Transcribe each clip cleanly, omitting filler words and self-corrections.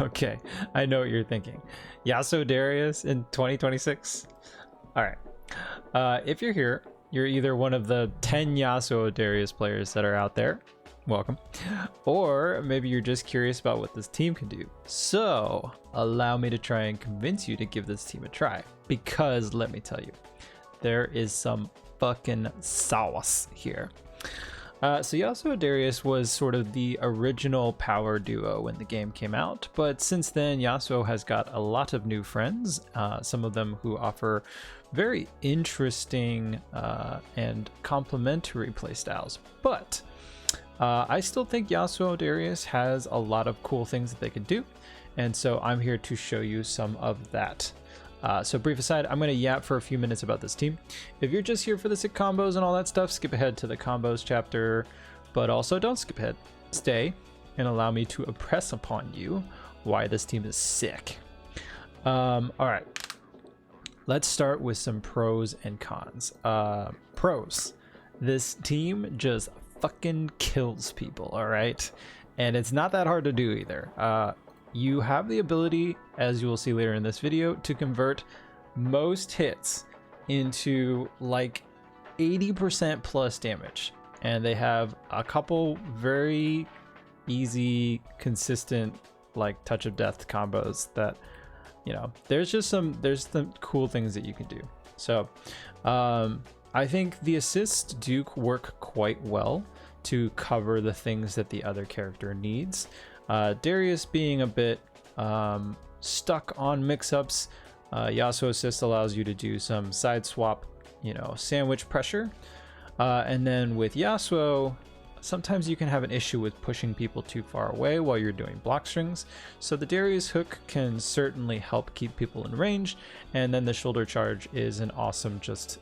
Okay, I know what you're thinking. Yasuo Darius in 2026? Alright. If you're here, you're either one of the 10 Yasuo Darius players that are out there. Welcome. Or maybe you're just curious about what this team can do. So, allow me to try and convince you to give this team a try. Because, let me tell you, there is some fucking sauce here. So Yasuo Darius was sort of the original power duo when the game came out, but since then Yasuo has got a lot of new friends, some of them who offer very interesting and complementary playstyles. But I still think Yasuo Darius has a lot of cool things that they can do, and so I'm here to show you some of that. So brief aside, I'm going to yap for a few minutes about this team. If you're just here for the sick combos and all that stuff, skip ahead to the combos chapter, but also don't skip ahead. Stay and allow me to impress upon you why this team is sick. All right, let's start with some pros and cons. Pros, this team just fucking kills people, all right? And it's not that hard to do either. You have the ability, as you will see later in this video, to convert most hits into like 80% plus damage. And they have a couple very easy, consistent, like touch of death combos that, you know, there's some cool things that you can do. So I think the assists do work quite well to cover the things that the other character needs. Darius being a bit stuck on mix-ups, Yasuo assist allows you to do some side swap, you know, sandwich pressure. And then with Yasuo, sometimes you can have an issue with pushing people too far away while you're doing block strings. So the Darius hook can certainly help keep people in range. And then the shoulder charge is an awesome just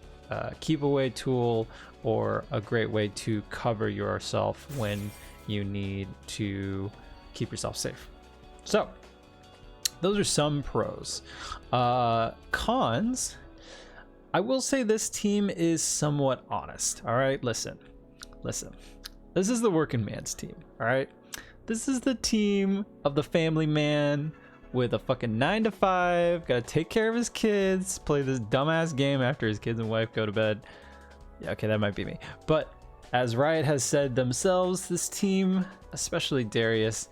keep away tool, or a great way to cover yourself when you need to keep yourself safe. So those are some pros. Cons, I will say this team is somewhat honest. All right, listen, this is the working man's team. All right, this is the team of the family man with a fucking 9-to-5, gotta take care of his kids, play this dumbass game after his kids and wife go to bed. Yeah, okay, that might be me. But as Riot has said themselves, this team, especially Darius,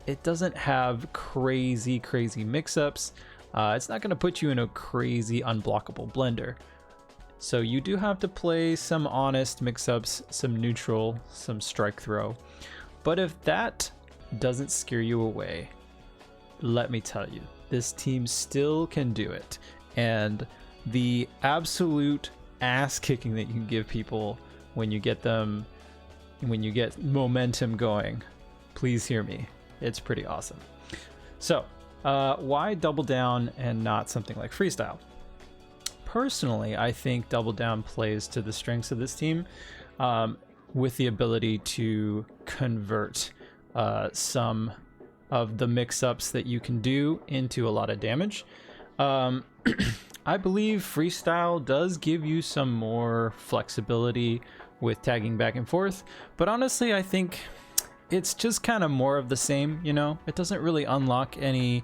it doesn't have crazy mix-ups. It's not going to put you in a crazy unblockable blender. So you do have to play some honest mix-ups, some neutral, some strike throw. But if that doesn't scare you away, let me tell you, this team still can do it. And the absolute ass kicking that you can give people when you get them, when you get momentum going, please hear me. It's pretty awesome. So why double down and not something like freestyle? Personally, I think double down plays to the strengths of this team, with the ability to convert some of the mix-ups that you can do into a lot of damage. I believe freestyle does give you some more flexibility with tagging back and forth, but honestly I think it's just kind of more of the same, you know? It doesn't really unlock any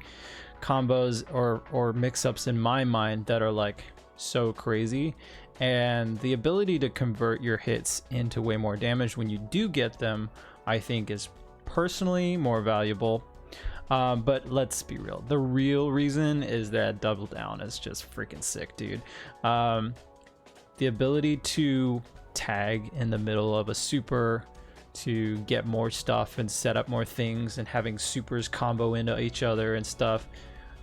combos or mix-ups in my mind that are like so crazy, and the ability to convert your hits into way more damage when you do get them, I think is personally more valuable. But let's be real, the real reason is that double down is just freaking sick, dude. The ability to tag in the middle of a super to get more stuff and set up more things, and having supers combo into each other and stuff,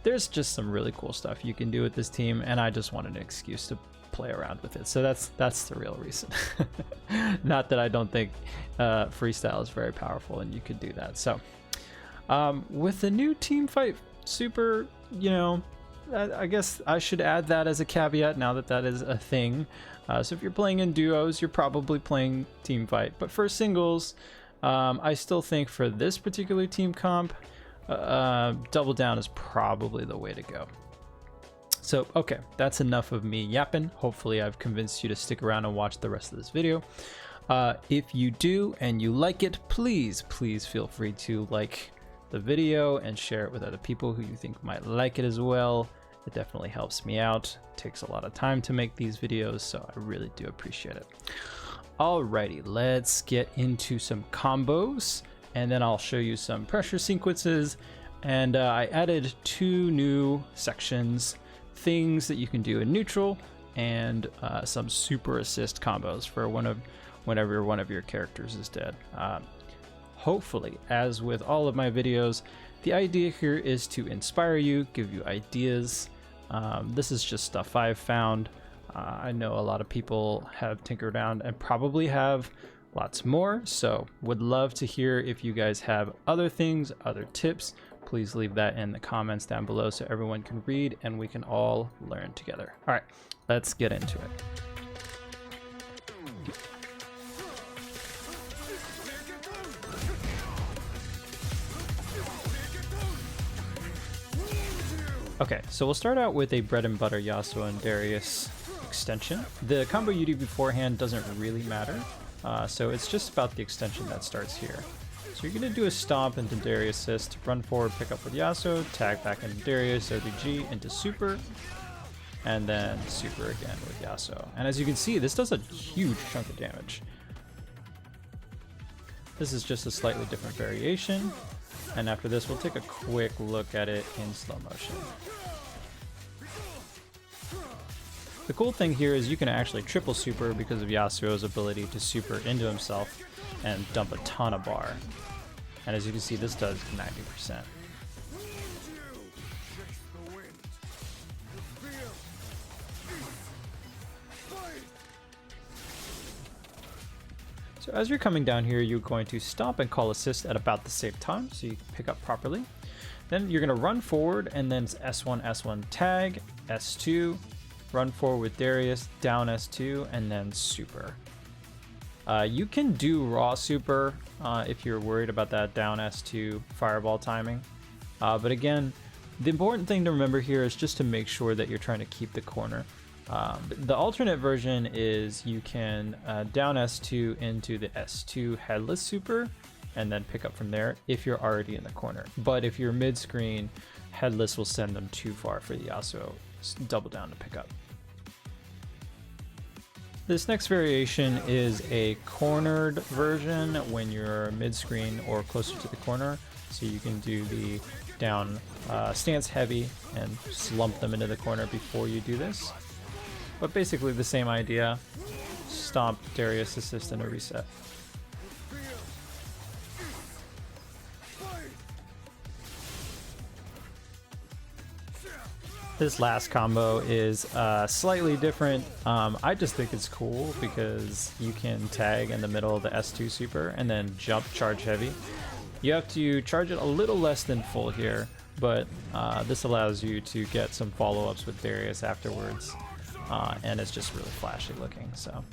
there's just some really cool stuff you can do with this team, and I just wanted an excuse to play around with it. So that's the real reason. Not that I don't think freestyle is very powerful and you could do that. So with the new team fight super, you know, I guess I should add that as a caveat now that that is a thing. So if you're playing in duos, you're probably playing team fight, but for singles, I still think for this particular team comp, double down is probably the way to go. So okay, that's enough of me yapping. Hopefully I've convinced you to stick around and watch the rest of this video. If you do and you like it, please feel free to like the video and share it with other people who you think might like it as well. It definitely helps me out. It takes a lot of time to make these videos, so I really do appreciate it. Alrighty, let's get into some combos, and then I'll show you some pressure sequences. And I added 2 new sections, things that you can do in neutral, and some super assist combos for whenever one of your characters is dead. Hopefully, as with all of my videos, the idea here is to inspire you, give you ideas. This is just stuff I've found. I know a lot of people have tinkered around and probably have lots more, so would love to hear if you guys have other things, other tips. Please leave that in the comments down below so everyone can read and we can all learn together. All right, let's get into it. Okay, so we'll start out with a bread and butter Yasuo and Darius extension. The combo you do beforehand doesn't really matter, so it's just about the extension that starts here. So you're going to do a stomp into Darius assist, run forward, pick up with Yasuo, tag back into Darius, ODG into super, and then super again with Yasuo. And as you can see, this does a huge chunk of damage. This is just a slightly different variation. And after this, we'll take a quick look at it in slow motion. The cool thing here is you can actually triple super because of Yasuo's ability to super into himself and dump a ton of bar. And as you can see, this does 90%. So as you're coming down here, you're going to stomp and call assist at about the same time so you can pick up properly. Then you're going to run forward and then S1, S1 tag, S2, run forward with Darius, down S2, and then super. You can do raw super if you're worried about that down S2 fireball timing. But again, the important thing to remember here is just to make sure that you're trying to keep the corner. The alternate version is you can down S2 into the S2 headless super and then pick up from there if you're already in the corner. But if you're mid-screen, headless will send them too far for the Yasuo double down to pick up. This next variation is a cornered version when you're mid-screen or closer to the corner. So you can do the down stance heavy and slump them into the corner before you do this. But basically the same idea. Stomp, Darius assist, and a reset. This last combo is slightly different. I just think it's cool because you can tag in the middle of the S2 super and then jump charge heavy. You have to charge it a little less than full here, but this allows you to get some follow-ups with Darius afterwards. And it's just really flashy looking. So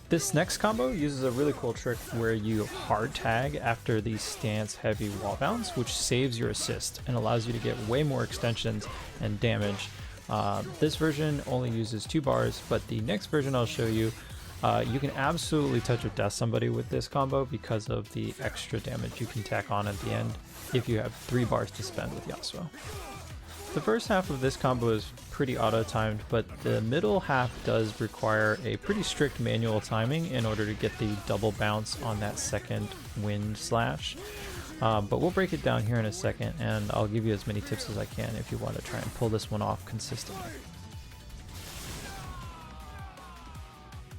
this next combo uses a really cool trick where you hard tag after the stance heavy wall bounce, which saves your assist and allows you to get way more extensions and damage. This version only uses 2 bars, but the next version I'll show you, you can absolutely touch of death somebody with this combo because of the extra damage you can tack on at the end if you have 3 bars to spend with Yasuo. The first half of this combo is pretty auto-timed, but the middle half does require a pretty strict manual timing in order to get the double bounce on that second wind slash. But we'll break it down here in a second, and I'll give you as many tips as I can if you want to try and pull this one off consistently.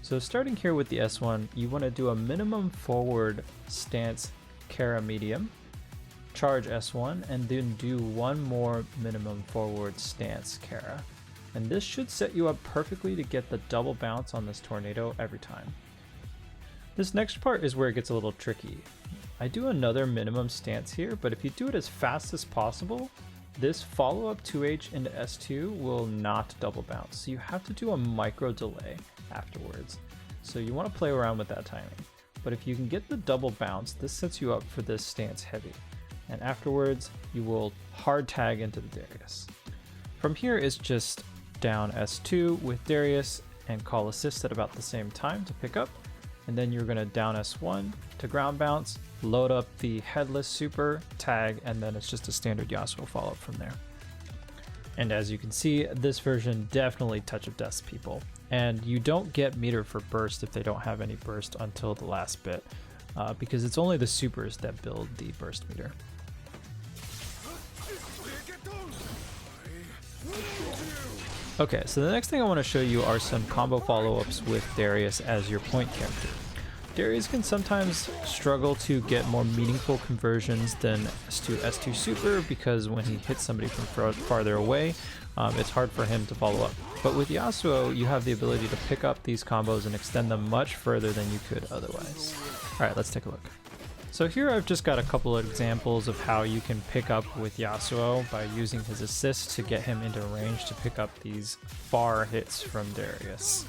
So starting here with the S1, you want to do a minimum forward stance Kara medium, charge S1, and then do one more minimum forward stance Kara. And this should set you up perfectly to get the double bounce on this tornado every time. This next part is where it gets a little tricky. I do another minimum stance here, but if you do it as fast as possible, this follow-up 2H into S2 will not double bounce. So you have to do a micro delay afterwards. So you want to play around with that timing. But if you can get the double bounce, this sets you up for this stance heavy. And afterwards, you will hard tag into the Darius. From here is just down S2 with Darius and call assist at about the same time to pick up. and then you're going to down S1 to ground bounce, load up the headless super, tag, and then it's just a standard Yasuo follow-up from there. And as you can see, this version definitely touch of deaths people. And you don't get meter for burst if they don't have any burst until the last bit, because it's only the supers that build the burst meter. Okay, so the next thing I want to show you are some combo follow-ups with Darius as your point character. Darius can sometimes struggle to get more meaningful conversions than S2 S2 super because when he hits somebody from farther away, it's hard for him to follow up. But with Yasuo, you have the ability to pick up these combos and extend them much further than you could otherwise. Alright, let's take a look. So here I've just got a couple of examples of how you can pick up with Yasuo by using his assist to get him into range to pick up these far hits from Darius.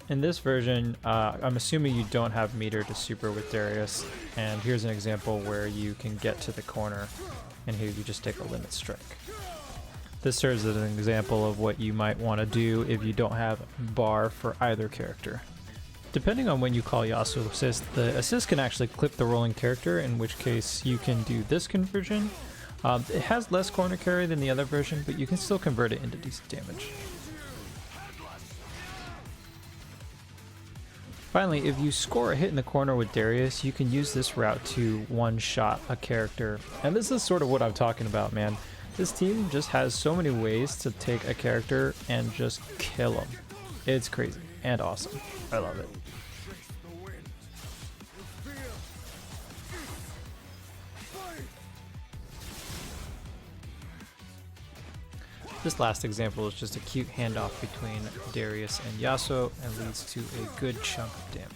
In this version, I'm assuming you don't have meter to super with Darius, and here's an example where you can get to the corner, and here you just take a limit strike. This serves as an example of what you might want to do if you don't have bar for either character. Depending on when you call Yasuo assist, the assist can actually clip the rolling character, in which case you can do this conversion. It has less corner carry than the other version, but you can still convert it into decent damage. Finally, if you score a hit in the corner with Darius, you can use this route to one-shot a character. And this is sort of what I'm talking about, man. This team just has so many ways to take a character and just kill them. It's crazy and awesome. I love it. This last example is just a cute handoff between Darius and Yasuo and leads to a good chunk of damage.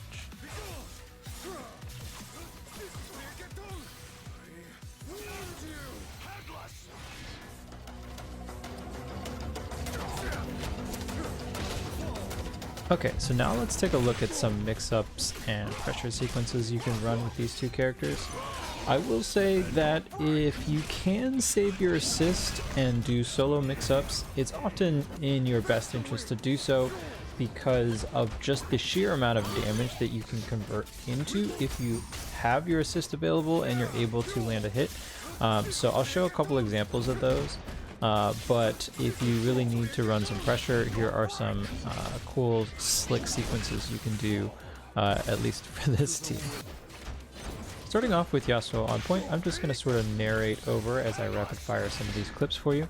Okay, so now let's take a look at some mix-ups and pressure sequences you can run with these two characters. I will say that if you can save your assist and do solo mix-ups, it's often in your best interest to do so because of just the sheer amount of damage that you can convert into if you have your assist available and you're able to land a hit. So I'll show a couple examples of those. But if you really need to run some pressure, here are some cool slick sequences you can do, at least for this team. Starting off with Yasuo on point, I'm just going to sort of narrate over as I rapid fire some of these clips for you.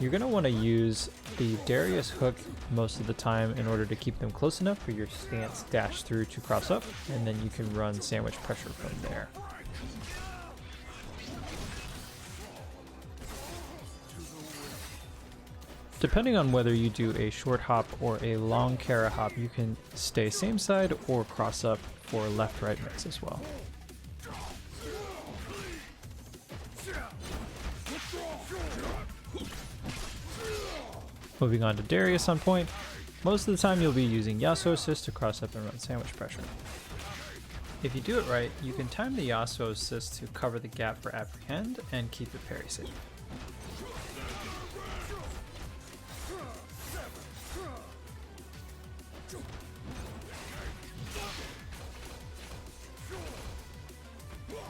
You're going to want to use the Darius hook most of the time in order to keep them close enough for your stance dash through to cross up, and then you can run sandwich pressure from there. Depending on whether you do a short hop or a long Kara hop, you can stay same side or cross up for left-right mix as well. Moving on to Darius on point, most of the time you'll be using Yasuo assist to cross up and run sandwich pressure. If you do it right, you can time the Yasuo assist to cover the gap for apprehend and keep it parry safe.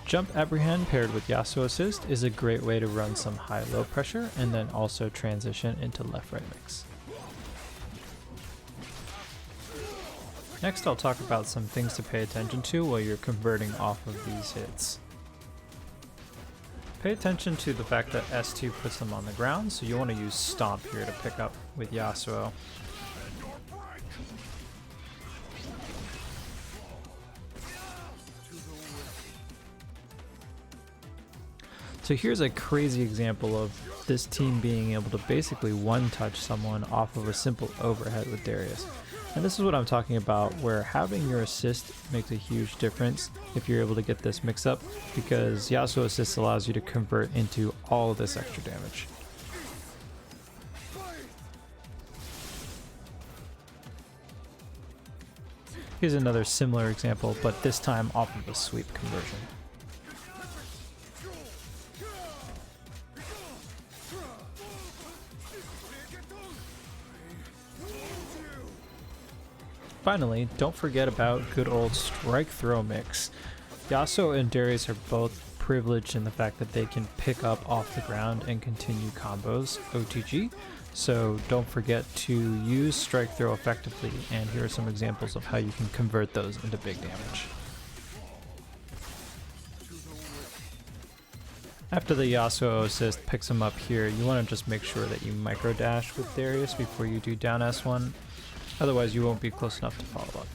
Jump apprehend paired with Yasuo assist is a great way to run some high-low pressure and then also transition into left-right mix. Next I'll talk about some things to pay attention to while you're converting off of these hits. Pay attention to the fact that S2 puts them on the ground, so you want to use Stomp here to pick up with Yasuo. So here's a crazy example of this team being able to basically one-touch someone off of a simple overhead with Darius. And this is what I'm talking about, where having your assist makes a huge difference if you're able to get this mix-up, because Yasuo assist allows you to convert into all of this extra damage. Here's another similar example, but this time off of a sweep conversion. Finally, don't forget about good old strike throw mix. Yasuo and Darius are both privileged in the fact that they can pick up off the ground and continue combos OTG, so don't forget to use strike throw effectively, and here are some examples of how you can convert those into big damage. After the Yasuo assist picks him up here, you want to just make sure that you micro dash with Darius before you do down S1, otherwise you won't be close enough to follow up.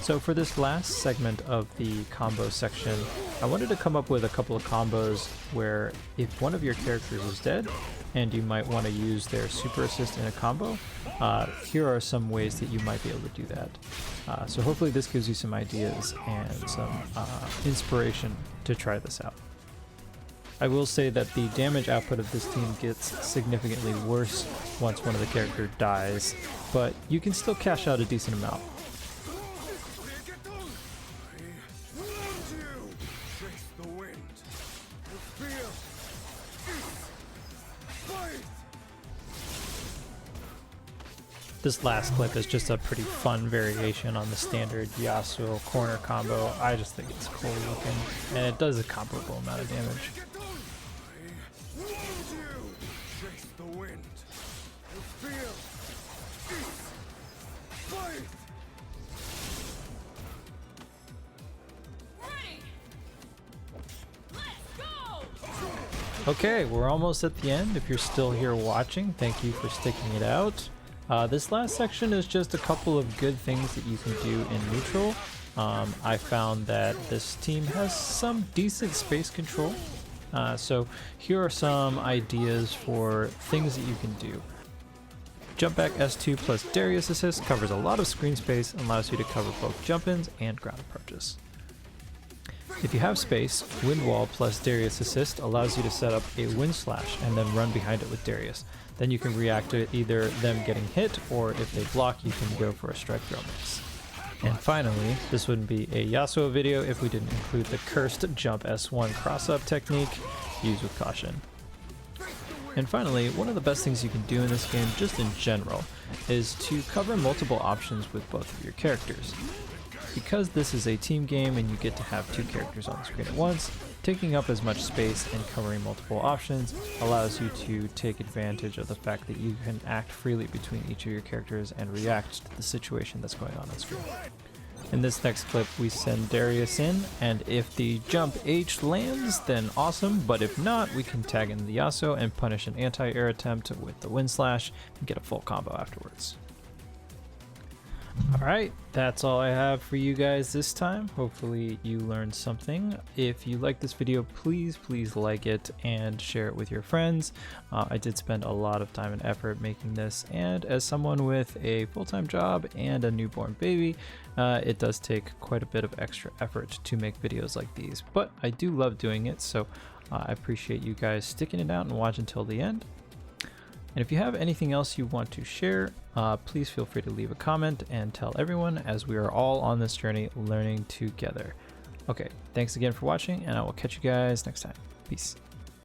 So for this last segment of the combo section, I wanted to come up with a couple of combos where if one of your characters is dead and you might want to use their super assist in a combo, here are some ways that you might be able to do that. So hopefully this gives you some ideas and some inspiration to try this out. I will say that the damage output of this team gets significantly worse once one of the characters dies, but you can still cash out a decent amount. This last clip is just a pretty fun variation on the standard Yasuo corner combo. I just think it's cool looking, and it does a comparable amount of damage. Okay, we're almost at the end. If you're still here watching, thank you for sticking it out. This last section is just a couple of good things that you can do in neutral. I found that this team has some decent space control. So here are some ideas for things that you can do. Jump back S2 plus Darius assist covers a lot of screen space and allows you to cover both jump-ins and ground approaches. If you have space, Wind Wall plus Darius assist allows you to set up a Wind Slash and then run behind it with Darius. Then you can react to either them getting hit, or if they block, you can go for a strike throw mix. And finally, this wouldn't be a Yasuo video if we didn't include the cursed jump S1 cross-up technique, used with caution. And finally, one of the best things you can do in this game, just in general, is to cover multiple options with both of your characters. Because this is a team game and you get to have two characters on the screen at once, taking up as much space and covering multiple options allows you to take advantage of the fact that you can act freely between each of your characters and react to the situation that's going on screen. In this next clip, we send Darius in, and if the jump H lands, then awesome, but if not, we can tag in the Yasuo and punish an anti-air attempt with the Wind Slash and get a full combo afterwards. Alright, that's all I have for you guys this time. Hopefully you learned something. If you like this video, please like it and share it with your friends. I did spend a lot of time and effort making this, and as someone with a full-time job and a newborn baby, it does take quite a bit of extra effort to make videos like these, but I do love doing it, so I appreciate you guys sticking it out and watching until the end. And if you have anything else you want to share, please feel free to leave a comment and tell everyone, as we are all on this journey learning together. Okay, thanks again for watching, and I will catch you guys next time. Peace.